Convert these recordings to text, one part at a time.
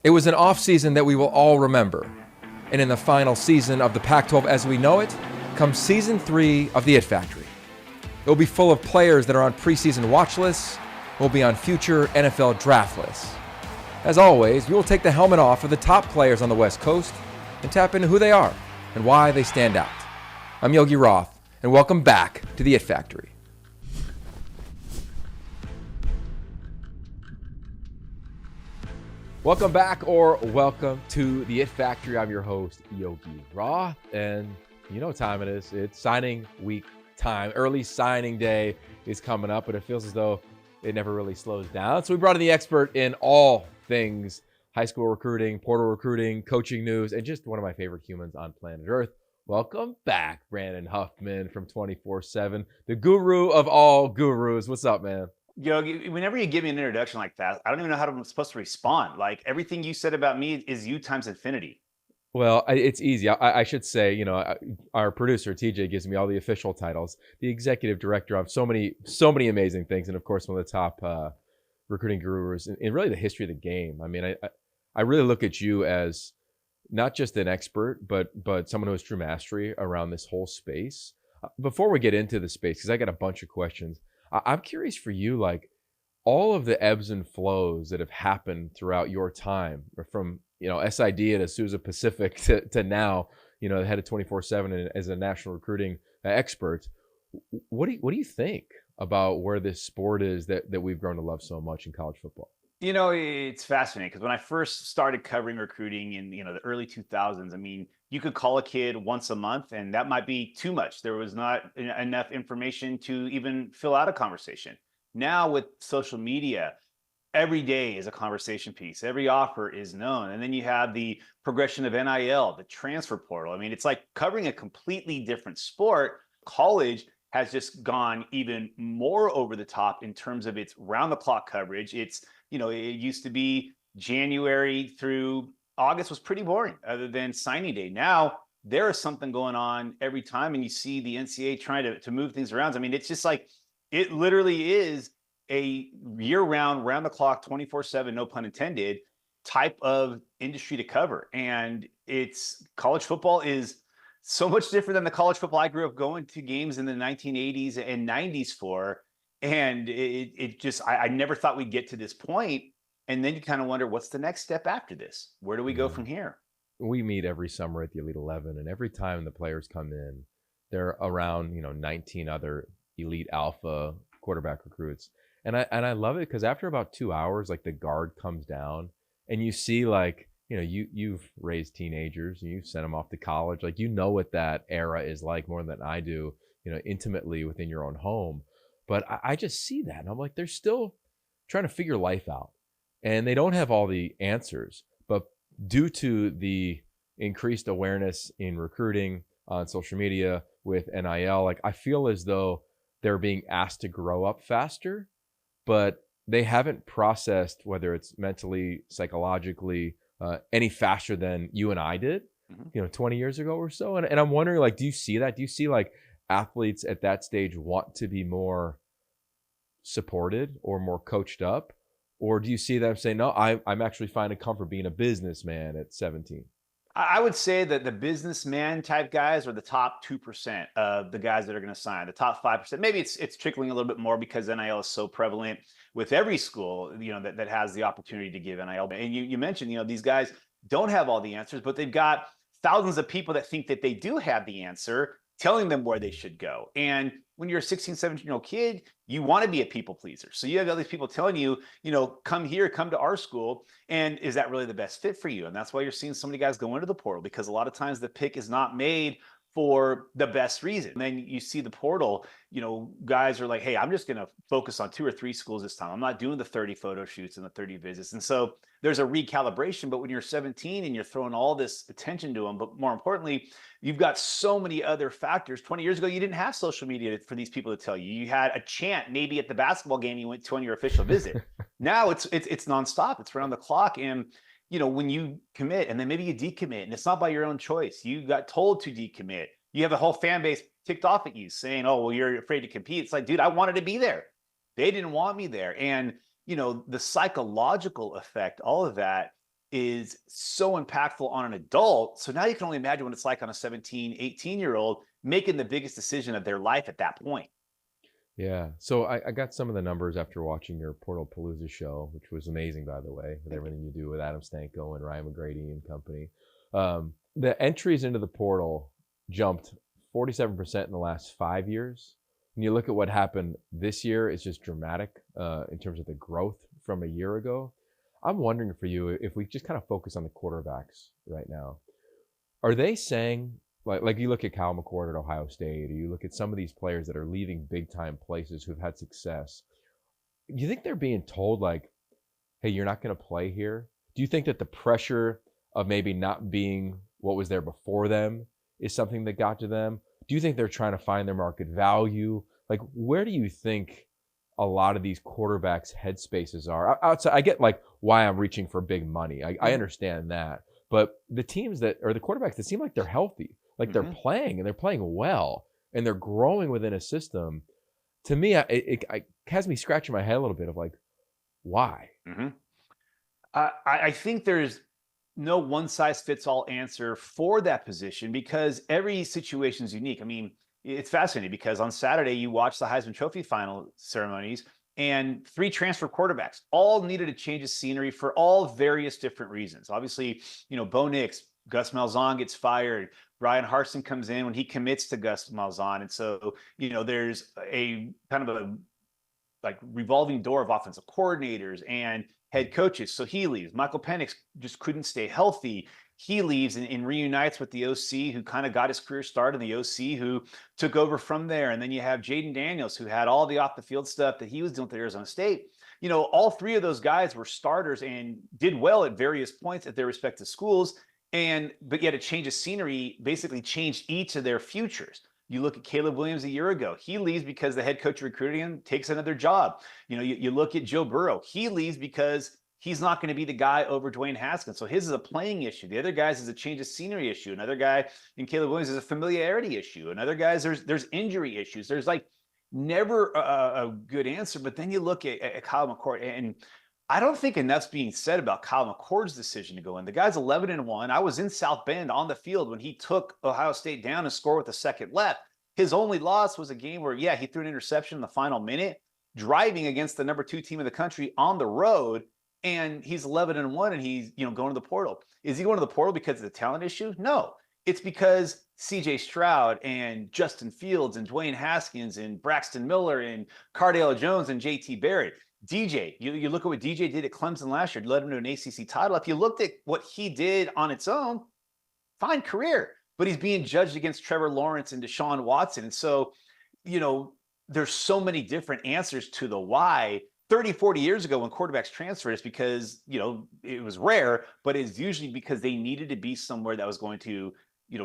It was an offseason that we will all remember. And in the final season of the Pac-12 as we know it, comes season 3 of the It Factory. It will be full of players that are on preseason watch lists, will be on future NFL draft lists. As always, we will take the helmet off of the top players on the West Coast and tap into who they are and why they stand out. I'm Yogi Roth, and welcome back to the It Factory. Welcome back, or welcome to the It Factory. I'm your host, Yogi Roth, and you know what time it is. It's signing week time. Early signing day is coming up, but it feels as though it never really slows down. So we brought in the expert in all things high school recruiting, portal recruiting, coaching news, and just one of my favorite humans on planet Earth. Welcome back, Brandon Huffman from 24/7, the guru of all gurus. What's up, man? Yogi, whenever you give me an introduction like that, I don't even know how I'm supposed to respond. Like everything you said about me is you times infinity. Well, it's easy. I should say, our producer, TJ, gives me all the official titles. The executive director of so many amazing things. And of course, one of the top recruiting gurus in really the history of the game. I mean, I really look at you as not just an expert, but someone who has true mastery around this whole space. Before we get into the space, because I got a bunch of questions, I'm curious for you, like all of the ebbs and flows that have happened throughout your time from, SID at Azusa Pacific to now, the head of 24/7 and as a national recruiting expert. What do you think about where this sport is that we've grown to love so much in college football? You know, it's fascinating because when I first started covering recruiting in the early 2000s, I mean, you could call a kid once a month, and that might be too much. There was not enough information to even fill out a conversation. Now with social media, every day is a conversation piece. Every offer is known. And then you have the progression of NIL, the transfer portal. I mean, it's like covering a completely different sport. College has just gone even more over the top in terms of its round the clock coverage. It used to be January through August was pretty boring other than signing day. Now there is something going on every time. And you see the NCAA trying to move things around. I mean, it's just like, it literally is a year-round, round-the-clock, 24/7, no pun intended, type of industry to cover. And it's college football is so much different than the college football I grew up going to games in the 1980s and 90s for. And it just, I never thought we'd get to this point. And then you kind of wonder, what's the next step after this? Where do we go from here? We meet every summer at the Elite 11, and every time the players come in, they're around 19 other elite alpha quarterback recruits. And I love it because after about 2 hours, like the guard comes down and you see like, you've raised teenagers and you've sent them off to college. Like, what that era is like more than I do, intimately within your own home. But I just see that and I'm like, they're still trying to figure life out and they don't have all the answers. But due to the increased awareness in recruiting on social media with NIL, like I feel as though they're being asked to grow up faster, but they haven't processed, whether it's mentally, psychologically, any faster than you and I did, 20 years ago or so. And I'm wondering, like, do you see that? Do you see like athletes at that stage want to be more supported or more coached up? Or do you see them say, no, I'm actually finding comfort being a businessman at 17? I would say that the businessman type guys are the top 2% of the guys that are going to sign. The top 5%, maybe it's trickling a little bit more because NIL is so prevalent with every school, that has the opportunity to give NIL. And you mentioned, these guys don't have all the answers, but they've got thousands of people that think that they do have the answer, telling them where they should go. And when you're a 16, 17-year-old kid, you want to be a people pleaser. So you have all these people telling you, come here, come to our school. And is that really the best fit for you? And that's why you're seeing so many guys go into the portal, because a lot of times the pick is not made for the best reason. And then you see the portal, guys are like, hey, I'm just going to focus on 2 or 3 schools this time. I'm not doing the 30 photo shoots and the 30 visits. And so there's a recalibration. But when you're 17 and you're throwing all this attention to them, but more importantly, you've got so many other factors. 20 years ago, you didn't have social media for these people to tell you. You had a chant maybe at the basketball game you went to on your official visit. Now it's nonstop. It's around the clock. And when you commit and then maybe you decommit, and it's not by your own choice, you got told to decommit. You have a whole fan base ticked off at you saying, oh, well, you're afraid to compete. It's like, dude, I wanted to be there. They didn't want me there. And, the psychological effect, all of that is so impactful on an adult. So now you can only imagine what it's like on a 17, 18-year-old making the biggest decision of their life at that point. Yeah. So I got some of the numbers after watching your Portal Palooza show, which was amazing, by the way, with everything you do with Adam Stanko and Ryan McGrady and company. The entries into the portal jumped 47% in the last 5 years. When you look at what happened this year, it's just dramatic in terms of the growth from a year ago. I'm wondering for you, if we just kind of focus on the quarterbacks right now, are they saying, like you look at Kyle McCord at Ohio State, or you look at some of these players that are leaving big time places who've had success, do you think they're being told like, hey, you're not going to play here? Do you think that the pressure of maybe not being what was there before them is something that got to them? Do you think they're trying to find their market value? Like, where do you think a lot of these quarterbacks' headspaces are? Outside, I get like why I'm reaching for big money. I understand that. But the teams that, or the quarterbacks that seem like they're healthy, like they're playing and they're playing well and they're growing within a system, to me, it has me scratching my head a little bit of like, why? I think there's no one size fits all answer for that position because every situation is unique. I mean, it's fascinating because on Saturday you watch the Heisman Trophy final ceremonies and 3 transfer quarterbacks all needed a change of scenery for all various different reasons. Obviously, Bo Nix, Gus Malzahn gets fired. Brian Harsin comes in when he commits to Gus Malzahn. And so, there's a kind of a like revolving door of offensive coordinators and head coaches. So he leaves. Michael Penix just couldn't stay healthy. He leaves and reunites with the OC who kind of got his career started, and the OC who took over from there. And then you have Jaden Daniels, who had all the off the field stuff that he was doing with Arizona State. All 3 of those guys were starters and did well at various points at their respective schools. But yet a change of scenery basically changed each of their futures. You look at Caleb Williams a year ago. He leaves because the head coach recruiting him takes another job. You look at Joe Burrow. He leaves because he's not going to be the guy over Dwayne Haskins. So his is a playing issue. The other guys is a change of scenery issue. Another guy in Caleb Williams is a familiarity issue. Another guys, there's injury issues. There's like never a good answer. But then you look at Kyle McCord, and I don't think enough's being said about Kyle McCord's decision to go in. The guy's 11-1. I was in South Bend on the field when he took Ohio State down and scored with a second left. His only loss was a game where, he threw an interception in the final minute, driving against the number 2 team in the country on the road. And he's 11-1, and he's going to the portal. Is he going to the portal because of the talent issue? No, it's because C.J. Stroud and Justin Fields and Dwayne Haskins and Braxton Miller and Cardale Jones and J.T. Barrett. DJ, you look at what DJ did at Clemson last year, led him to an ACC title. If you looked at what he did on its own, fine career, but he's being judged against Trevor Lawrence and Deshaun Watson. And so, there's so many different answers to the why. 30, 40 years ago when quarterbacks transferred, it's because, it was rare, but it's usually because they needed to be somewhere that was going to,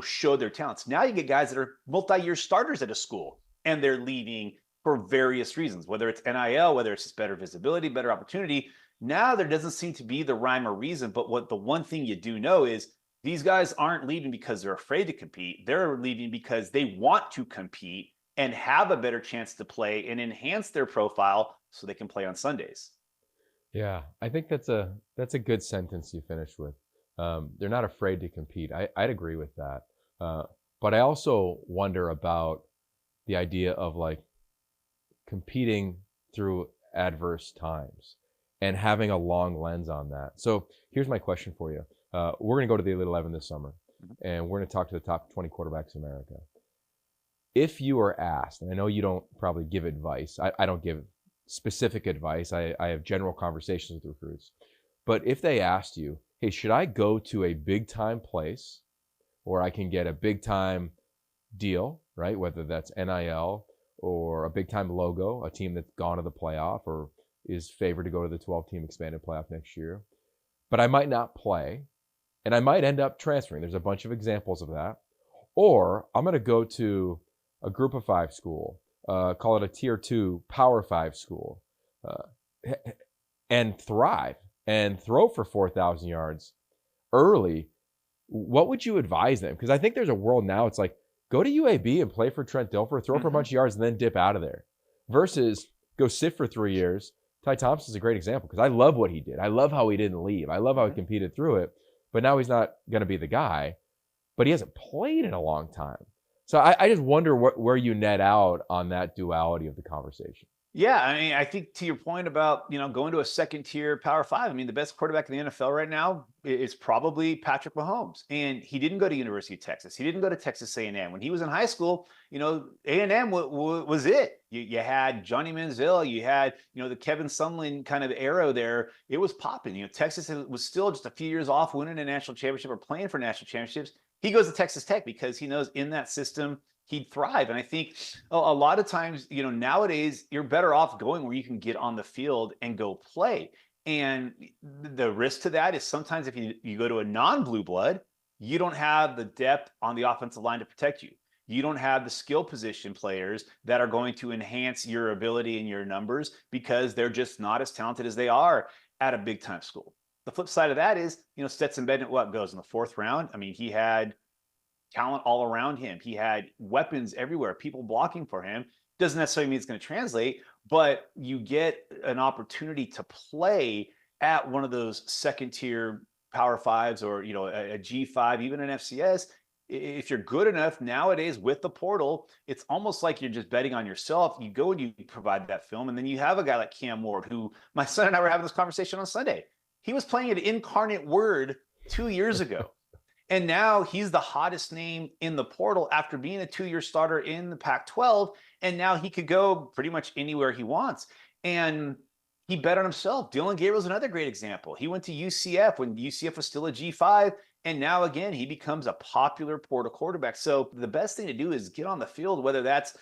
show their talents. Now you get guys that are multi-year starters at a school and they're leaving for various reasons, whether it's NIL, whether it's just better visibility, better opportunity. Now there doesn't seem to be the rhyme or reason, but what the one thing you do know is these guys aren't leaving because they're afraid to compete. They're leaving because they want to compete and have a better chance to play and enhance their profile so they can play on Sundays. Yeah, I think that's a good sentence you finished with. They're not afraid to compete. I'd agree with that. But I also wonder about the idea of like competing through adverse times and having a long lens on that. So here's my question for you. We're going to go to the Elite 11 this summer, and we're going to talk to the top 20 quarterbacks in America. If you are asked, and I know you don't probably give advice, I don't give specific advice, I have general conversations with recruits, but if they asked you, hey, should I go to a big time place where I can get a big time deal, right? Whether that's NIL or a big time logo, a team that's gone to the playoff or is favored to go to the 12-team expanded playoff next year, but I might not play and I might end up transferring. There's a bunch of examples of that. Or I'm going to go to a group of 5 school, call it a tier 2 power 5 school, and thrive and throw for 4,000 yards early. What would you advise them? Because I think there's a world now, it's like, go to UAB and play for Trent Dilfer, throw for a bunch of yards, and then dip out of there. Versus go sit for 3 years, Ty Thompson's a great example because I love what he did. I love how he didn't leave. I love how he competed through it. But now he's not going to be the guy. But he hasn't played in a long time. So I just wonder where you net out on that duality of the conversation. Yeah, I mean, I think to your point about, going to a second tier Power Five, I mean, the best quarterback in the NFL right now is probably Patrick Mahomes. And he didn't go to University of Texas. He didn't go to Texas A&M. When he was in high school, A&M was it. You had Johnny Manziel, you had, the Kevin Sumlin kind of arrow there. It was popping. Texas was still just a few years off winning a national championship or playing for national championships. He goes to Texas Tech because he knows in that system he'd thrive. And I think a lot of times, nowadays you're better off going where you can get on the field and go play. And the risk to that is sometimes if you go to a non-blue blood, you don't have the depth on the offensive line to protect you. You don't have the skill position players that are going to enhance your ability and your numbers because they're just not as talented as they are at a big time school. The flip side of that is, Stetson Bennett, goes in the 4th round. I mean, he had talent all around him. He had weapons everywhere, people blocking for him. Doesn't necessarily mean it's going to translate, but you get an opportunity to play at one of those second tier Power Fives or, a G5, even an FCS. If you're good enough nowadays with the portal, it's almost like you're just betting on yourself. You go and you provide that film, and then you have a guy like Cam Ward, who my son and I were having this conversation on Sunday. He was playing at Incarnate Word 2 years ago. And now he's the hottest name in the portal after being a 2-year starter in the Pac-12. And now he could go pretty much anywhere he wants. And he bet on himself. Dylan Gabriel's another great example. He went to UCF when UCF was still a G5. And now, again, he becomes a popular portal quarterback. So the best thing to do is get on the field, whether that's,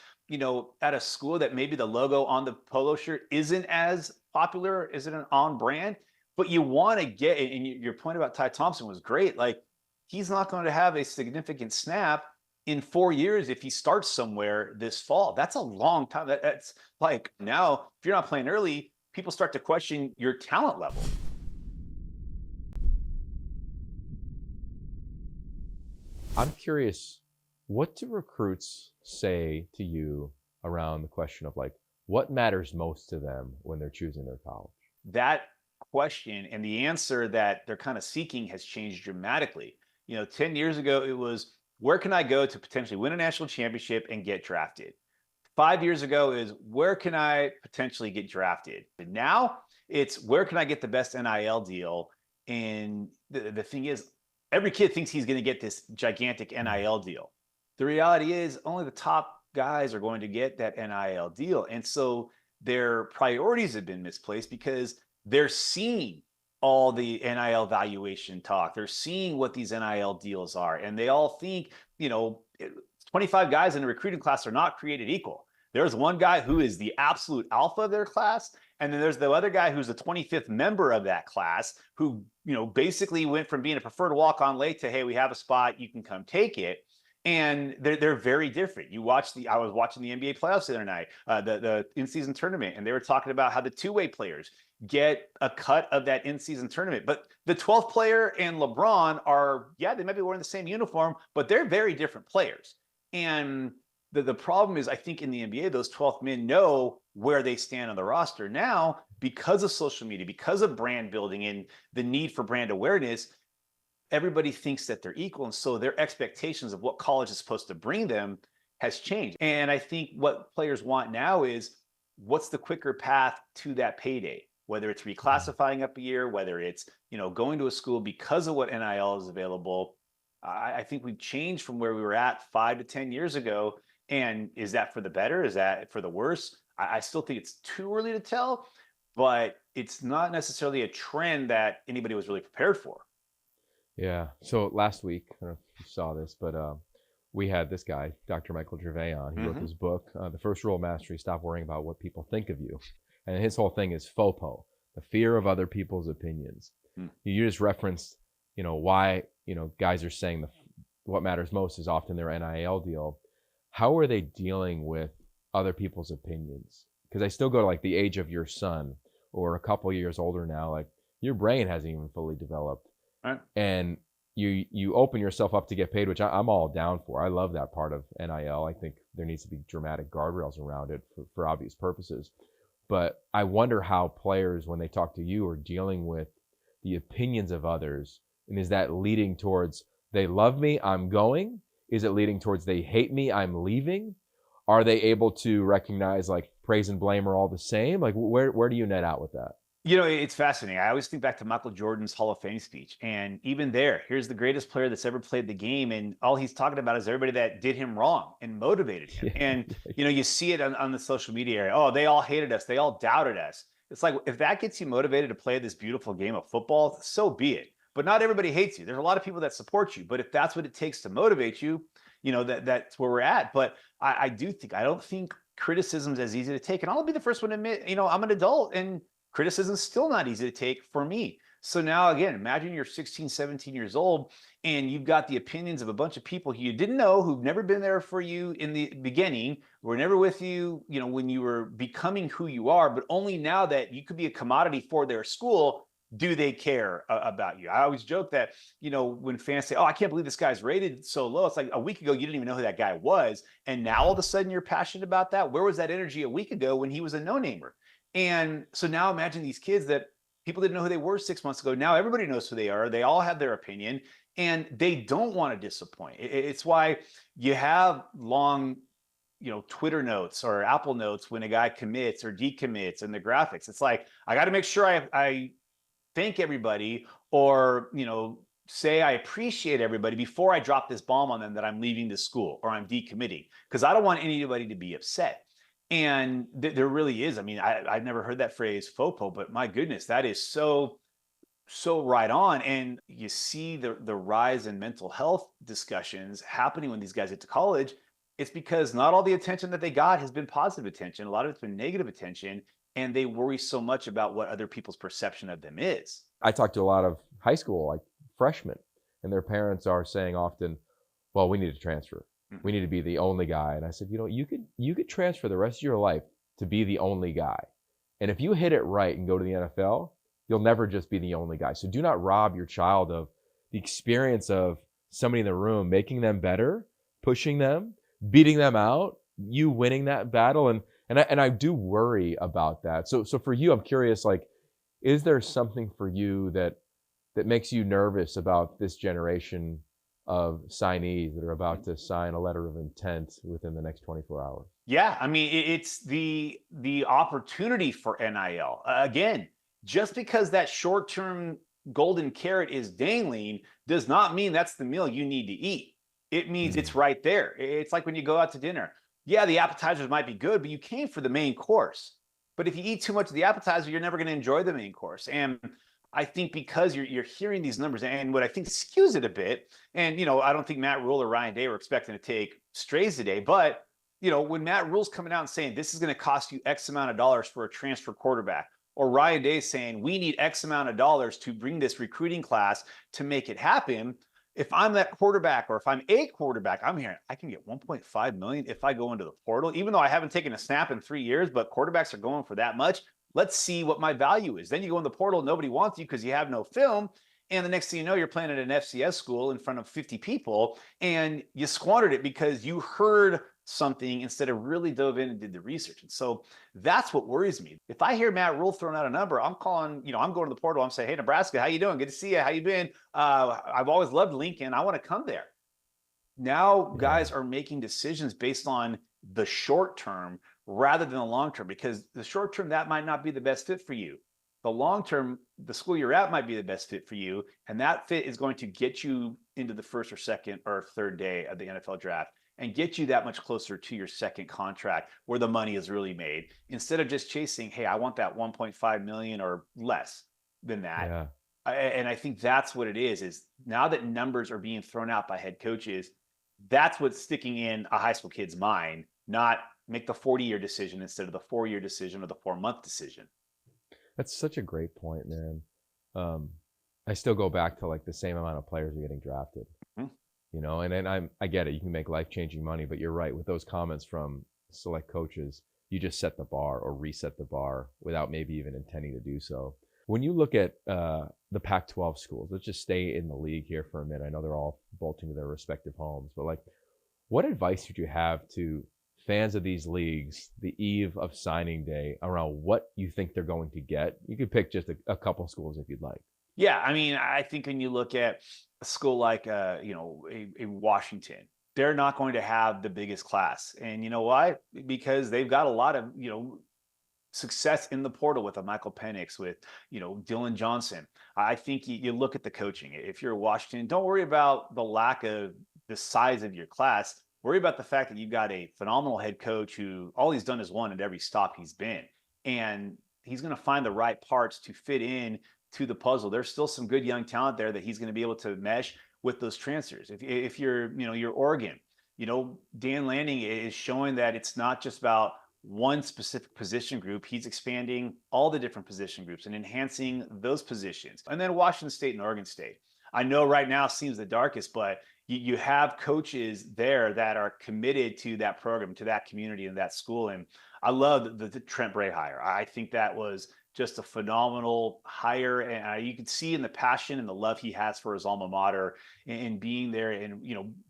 at a school that maybe the logo on the polo shirt isn't as popular, isn't on brand. But you want to get, and your point about Ty Thompson was great. Like, he's not going to have a significant snap in 4 years if he starts somewhere this fall. That's a long time. That's like now, if you're not playing early, people start to question your talent level. I'm curious, what do recruits say to you around the question of what matters most to them when they're choosing their college? That question and the answer that they're kind of seeking has changed dramatically. 10 years ago, it was, where can I go to potentially win a national championship and get drafted? 5 years ago is, where can I potentially get drafted? And now it's, where can I get the best NIL deal? And the thing is, every kid thinks he's going to get this gigantic NIL deal. The reality is only the top guys are going to get that NIL deal. And so their priorities have been misplaced because they're seeing all the NIL valuation talk. They're seeing what these NIL deals are. And they all think, 25 guys in a recruiting class are not created equal. There's one guy who is the absolute alpha of their class. And then there's the other guy who's the 25th member of that class who, basically went from being a preferred walk-on late to, hey, we have a spot, you can come take it. And they're very different. I was watching the NBA playoffs the other night, the in-season tournament, and they were talking about how the two-way players get a cut of that in-season tournament. But the 12th player and LeBron they might be wearing the same uniform, but they're very different players. And the problem is, I think in the NBA, those 12th men know where they stand on the roster. Now, because of social media, because of brand building and the need for brand awareness, everybody thinks that they're equal. And so their expectations of what college is supposed to bring them has changed. And I think what players want now is, what's the quicker path to that payday? Whether it's reclassifying up a year, whether it's, going to a school because of what NIL is available. I think we've changed from where we were at 5 to 10 years ago. And is that for the better? Is that for the worse? I still think it's too early to tell, but it's not necessarily a trend that anybody was really prepared for. Yeah. So last week, I don't know if you saw this, but we had this guy, Dr. Michael Gervais, on. He wrote this book, The First Rule of Mastery, Stop Worrying About What People Think of You. And his whole thing is FOPO, the fear of other people's opinions. You just referenced, why, guys are saying what matters most is often their NIL deal. How are they dealing with other people's opinions? Because I still go to the age of your son or a couple years older now, your brain hasn't even fully developed. Right. And you open yourself up to get paid, which I'm all down for. I love that part of NIL. I think there needs to be dramatic guardrails around it for obvious purposes. But I wonder how players, when they talk to you, are dealing with the opinions of others. And is that leading towards they love me, I'm going? Is it leading towards they hate me, I'm leaving? Are they able to recognize like praise and blame are all the same? Like where do you net out with that? You know, it's fascinating. I always think back to Michael Jordan's Hall of Fame speech. And even there, here's the greatest player that's ever played the game. And all he's talking about is everybody that did him wrong and motivated him. Yeah, And, yeah, you know, you see it on the social media area. Oh, they all hated us. They all doubted us. It's like, if that gets you motivated to play this beautiful game of football, so be it. But not everybody hates you. There's a lot of people that support you. But if that's what it takes to motivate you, you know, that's where we're at. But I don't think criticism's as easy to take. And I'll be the first one to admit, you know, I'm an adult and criticism's still not easy to take for me. So now again, imagine you're 16, 17 years old and you've got the opinions of a bunch of people who you didn't know, who've never been there for you in the beginning, were never with you, you know, when you were becoming who you are, but only now that you could be a commodity for their school, do they care about you? I always joke that, you know, when fans say, oh, I can't believe this guy's rated so low. It's like a week ago, you didn't even know who that guy was. And now all of a sudden you're passionate about that. Where was that energy a week ago when he was a no-namer? And so now imagine these kids that people didn't know who they were 6 months ago. Now everybody knows who they are. They all have their opinion and they don't want to disappoint. It's why you have long, you know, Twitter notes or Apple notes when a guy commits or decommits and the graphics. It's like, I got to make sure I thank everybody or, you know, say I appreciate everybody before I drop this bomb on them that I'm leaving the school or I'm decommitting because I don't want anybody to be upset. And there really is. I mean, I've never heard that phrase FOPO, but my goodness, that is so right on. And you see the rise in mental health discussions happening when these guys get to college. It's because not all the attention that they got has been positive attention. A lot of it's been negative attention, and they worry so much about what other people's perception of them is. I talk to a lot of high school like freshmen, and their parents are saying often, "Well, we need to transfer. We Mhm. need to be the only guy." And I said, you could transfer the rest of your life to be the only guy, and if you hit it right and go to the NFL, you'll never just be the only guy. So do not rob your child of the experience of somebody in the room making them better, pushing them, beating them out, you winning that battle, and I do worry about that. So for you, I'm curious, like, is there something for you that makes you nervous about this generation of signees that are about to sign a letter of intent within the next 24 hours? Yeah, I mean, it's the opportunity for NIL. Again, just because that short-term golden carrot is dangling does not mean that's the meal you need to eat. It means Mm, it's right there. It's like when you go out to dinner. Yeah, the appetizers might be good, but you came for the main course. But if you eat too much of the appetizer, you're never going to enjoy the main course. And I think because you're hearing these numbers, and what I think skews it a bit, and you know, I don't think Matt Rule or Ryan Day were expecting to take strays today, but you know, when Matt Rule's coming out and saying this is going to cost you X amount of dollars for a transfer quarterback, or Ryan Day saying we need X amount of dollars to bring this recruiting class to make it happen. If I'm that quarterback or if I'm a quarterback, I'm hearing I can get 1.5 million if I go into the portal, even though I haven't taken a snap in 3 years, but quarterbacks are going for that much. Let's see what my value is. Then you go in the portal, nobody wants you because you have no film. And the next thing you know, you're playing at an FCS school in front of 50 people and you squandered it because you heard something instead of really dove in and did the research. And so that's what worries me. If I hear Matt Rule throwing out a number, I'm calling, you know, I'm going to the portal. I'm saying, hey, Nebraska, how you doing? Good to see you. How you been? I've always loved Lincoln. I want to come there. Now yeah. guys are making decisions based on the short term rather than the long term because the short term that might not be the best fit for you. The long term, the school you're at might be the best fit for you, and that fit is going to get you into the first or second or third day of the NFL draft and get you that much closer to your second contract where the money is really made instead of just chasing, hey, I want that 1.5 million or less than that. Yeah. And I think that's what it is now that numbers are being thrown out by head coaches, that's what's sticking in a high school kid's mind, not make the 40-year decision instead of the 4-year decision or the 4-month decision. That's such a great point, man. Um, I still go back to like the same amount of players are getting drafted, Mhm. and I get it. You can make life-changing money, but you're right with those comments from select coaches. You just set the bar or reset the bar without maybe even intending to do so. When you look at the Pac-12 schools, let's just stay in the league here for a minute. I know they're all bolting to their respective homes, but like, what advice would you have to fans of these leagues the eve of signing day around what you think they're going to get? You could pick just a couple schools if you'd like. Yeah, I mean, I think when you look at a school like, a Washington, they're not going to have the biggest class, and you know why? Because they've got a lot of success in the portal with a Michael Penix, with Dylan Johnson. I think you look at the coaching. If you're Washington, don't worry about the lack of the size of your class. Worry about the fact that you've got a phenomenal head coach who all he's done is won at every stop he's been, and he's going to find the right parts to fit in to the puzzle. There's still some good young talent there that he's going to be able to mesh with those transfers. If you're Oregon, Dan Lanning is showing that it's not just about one specific position group. He's expanding all the different position groups and enhancing those positions. And then Washington State and Oregon State. I know right now seems the darkest, but you have coaches there that are committed to that program, to that community and that school. And I love the Trent Bray hire. I think that was just a phenomenal hire. And you could see in the passion and the love he has for his alma mater and being there and,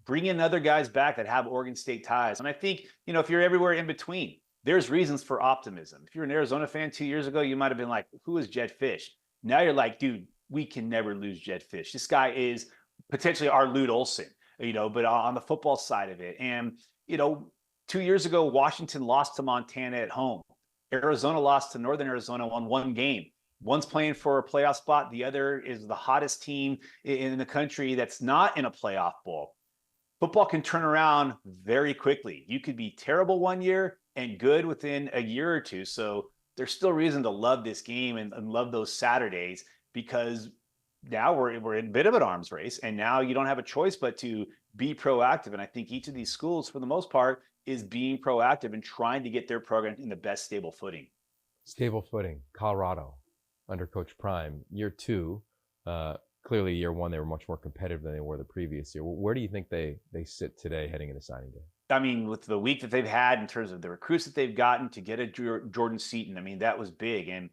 bringing other guys back that have Oregon State ties. And I think, if you're everywhere in between, there's reasons for optimism. If you're an Arizona fan 2 years ago, you might have been like, who is Jedd Fisch? Now you're like, dude, we can never lose Jedd Fisch. This guy is potentially our Lute Olson, but on the football side of it. And, 2 years ago, Washington lost to Montana at home. Arizona lost to Northern Arizona on one game. One's playing for a playoff spot. The other is the hottest team in the country that's not in a playoff bowl. Football can turn around very quickly. You could be terrible one year and good within a year or two. So there's still reason to love this game and love those Saturdays, because now we're in a bit of an arms race, and now you don't have a choice but to be proactive. And I think each of these schools, for the most part, is being proactive and trying to get their program in the best stable footing. Stable footing. Colorado under Coach Prime, year two. Clearly, year one, they were much more competitive than they were the previous year. Where do you think they sit today heading into signing day? I mean, with the week that they've had in terms of the recruits that they've gotten to get a Jordan Seaton, I mean, that was big. And,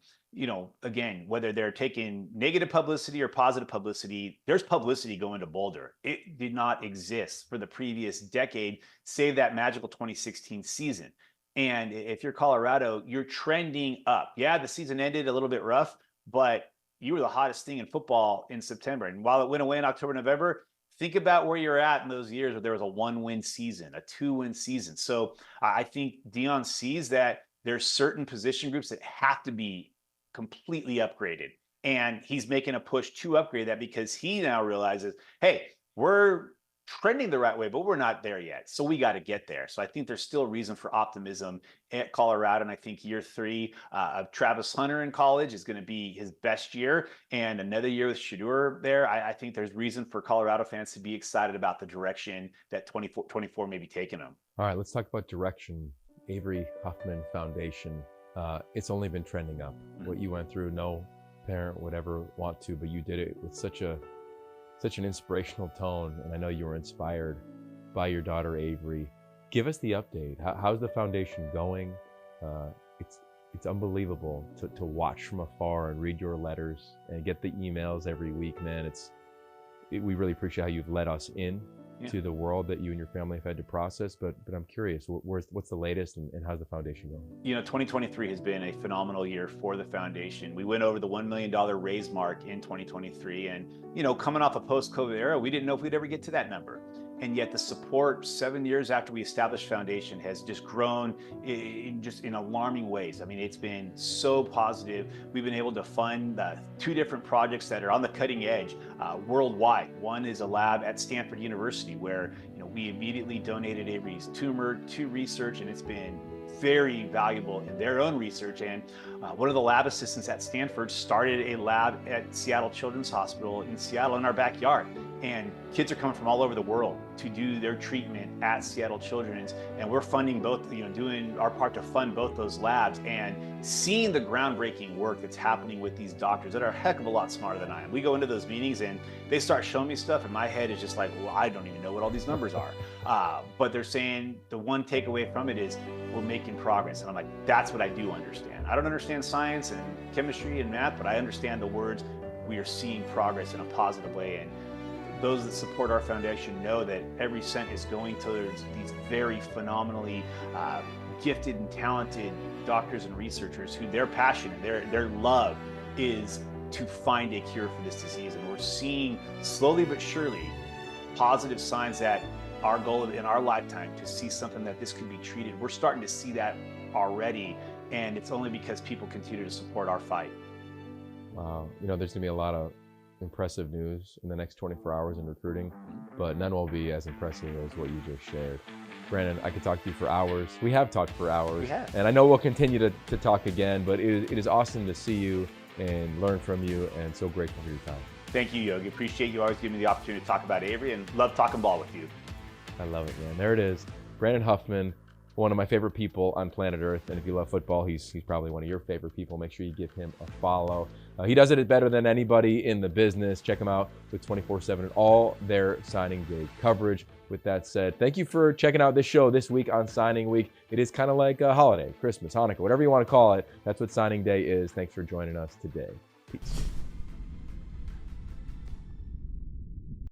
again, whether they're taking negative publicity or positive publicity, there's publicity going to Boulder. It did not exist for the previous decade, save that magical 2016 season. And if you're Colorado, you're trending up. Yeah, the season ended a little bit rough, but you were the hottest thing in football in September. And while it went away in October, November, think about where you're at in those years where there was a 1-win season, a 2-win season. So I think Deion sees that there's certain position groups that have to be completely upgraded. And he's making a push to upgrade that because he now realizes, hey, we're trending the right way, but we're not there yet. So we got to get there. So I think there's still reason for optimism at Colorado. And I think year three of Travis Hunter in college is going to be his best year. And another year with Shedeur there, I think there's reason for Colorado fans to be excited about the direction that 24 may be taking them. All right, let's talk about direction. Avery Huffman Foundation. It's only been trending up. What you went through, no parent would ever want to, but you did it with such an inspirational tone, and I know you were inspired by your daughter Avery. Give us the update. How's the foundation going? It's unbelievable to watch from afar and read your letters and get the emails every week, man. We really appreciate how you've let us in to the world that you and your family have had to process. But I'm curious, what's the latest and how's the foundation going? 2023 has been a phenomenal year for the foundation. We went over the $1 million raise mark in 2023. And, coming off a post-COVID era, we didn't know if we'd ever get to that number. And yet the support 7 years after we established foundation has just grown in alarming ways. I mean, it's been so positive. We've been able to fund 2 different projects that are on the cutting edge worldwide. One is a lab at Stanford University where we immediately donated Avery's tumor to research, and it's been very valuable in their own research. And one of the lab assistants at Stanford started a lab at Seattle Children's Hospital in Seattle in our backyard. And kids are coming from all over the world to do their treatment at Seattle Children's. And we're funding both, doing our part to fund both those labs and seeing the groundbreaking work that's happening with these doctors that are a heck of a lot smarter than I am. We go into those meetings and they start showing me stuff and my head is just like, well, I don't even know what all these numbers are. But they're saying the one takeaway from it is we're making progress. And I'm like, that's what I do understand. I don't understand science and chemistry and math, but I understand the words. We are seeing progress in a positive way. And those that support our foundation know that every cent is going towards these very phenomenally gifted and talented doctors and researchers who their passion and their love is to find a cure for this disease. And we're seeing slowly but surely positive signs that our goal in our lifetime to see something that this could be treated. We're starting to see that already, and it's only because people continue to support our fight. Wow. There's gonna be a lot of impressive news in the next 24 hours in recruiting, but none will be as impressive as what you just shared. Brandon, I could talk to you for hours. We have talked for hours. We have. And I know we'll continue to talk again, but it is awesome to see you and learn from you, and so grateful for your time. Thank you, Yogi. Appreciate you always giving me the opportunity to talk about Avery, and love talking ball with you. I love it, man. There it is. Brandon Huffman, one of my favorite people on planet Earth. And if you love football, he's probably one of your favorite people. Make sure you give him a follow. He does it better than anybody in the business. Check him out with 24/7 and all their signing day coverage. With that said, thank you for checking out this show this week on signing week. It is kind of like a holiday, Christmas, Hanukkah, whatever you want to call it. That's what signing day is. Thanks for joining us today. Peace.